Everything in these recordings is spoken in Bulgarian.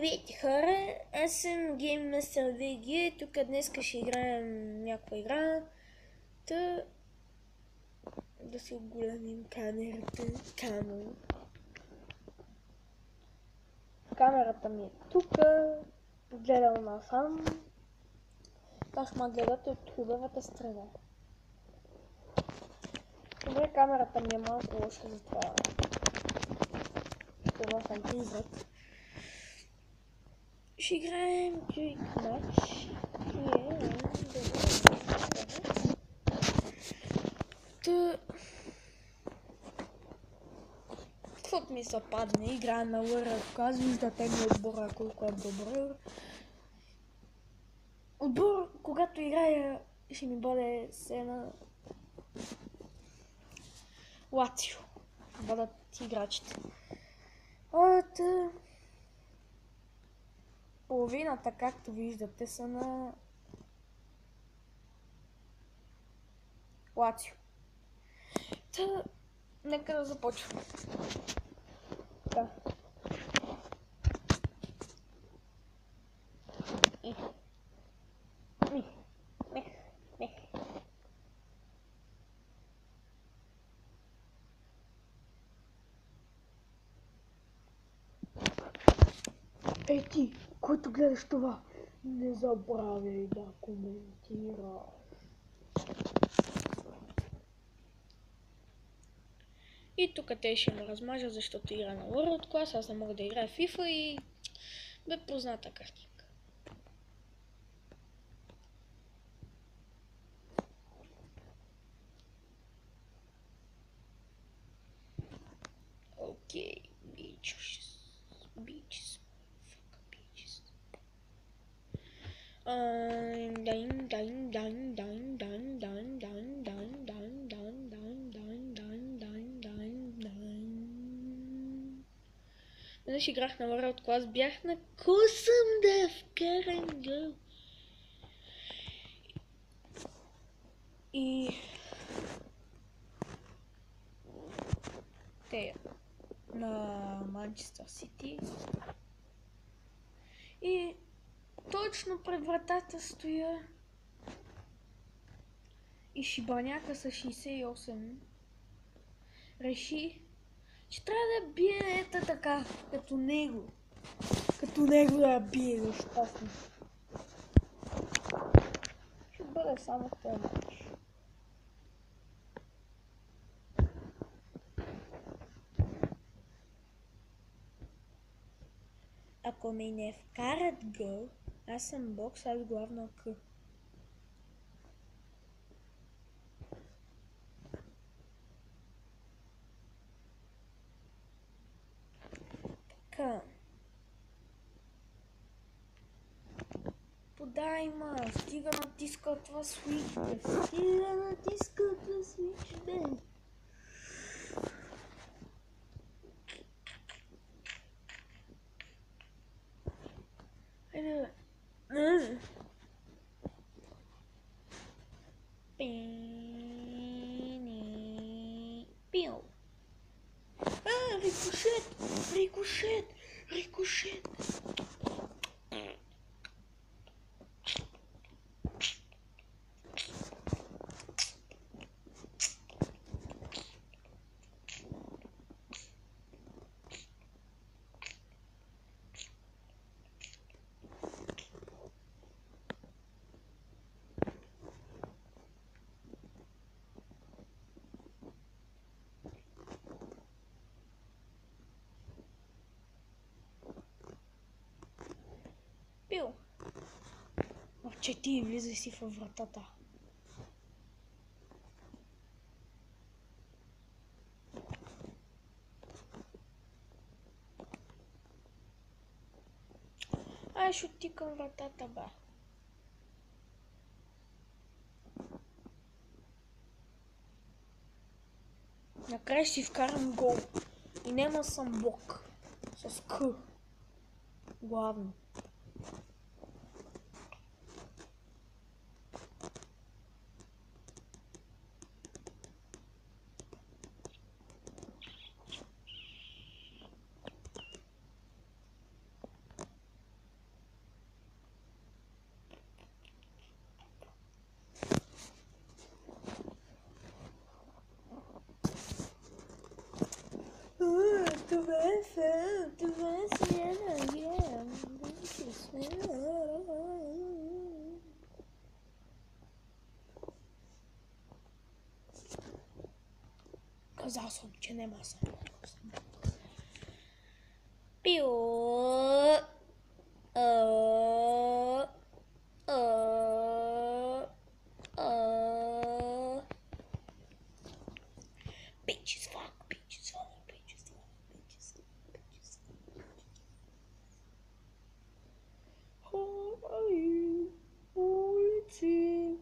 Здравейте хора, аз съм Game Master VG, тук днес ще играем някаква игра. Да си оголемим камерата. Камерата ми е тук, гледам насам. Това ще ме гледате от хубавата страна. Добре, камерата ми е малко лоша, затова ще носам призрак. Ще играем Quick Match. Каквото ми се падне, играем на World Class, виждате ми отбора колко е добър. Отбор, когато играя, ще ми бъде сена Лацио. Бъдат играчите. От половината, както виждате, са на Лацио. Нека да започваме. Да. Ей ти, който гледаш това, не забравяй да коментира. И тук те ще ме размажа, защото игра на World Class, аз не мога да играя в FIFA и бе позната картинка. Окей, бичес. Веднъж играх на World Class, бях на косъм да вкарам гол. И те на Манчестър Сити. И точно пред вратата стоя и шибаняка с 68 реши, че трябва да бие ета така, като него. Като него да бие нещастно. Ще бъде само този мач. Ако ми не вкарат гол, аз съм бокс, аз главно К. Така. Подай ма, стига натиска това свич, бе. Стига натиска това свич, бе. Хайде, бе. Пиу. Рикошет! Рикошет! Рикошет! Пил. Че ти влизай си във вратата. Ай, ще отикам вратата, бе. Накрая ще си вкарам гол. И нема съм бок. С К. Главно. Du weißt, ja. Казал съм, че нема съм. Пио. Bitches fuck. Who are you? Waiting,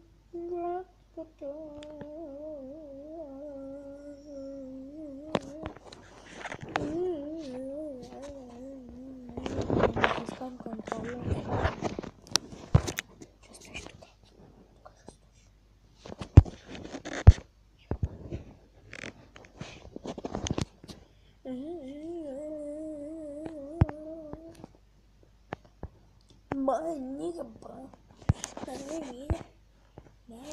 just can't control it. Just wish to go. My nigga, bro. My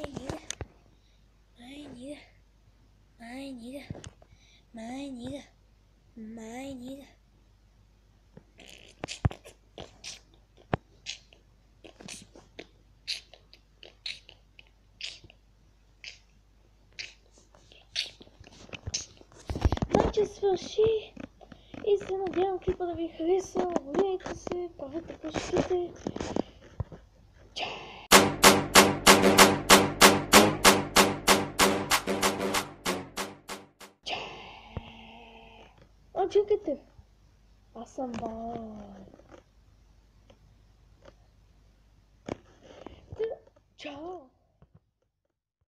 nigga. Матчът свърши и се надявам клипа да ви хареса. Абонирайте се, правете къщите. Чакайте, аз съм бай. Чао!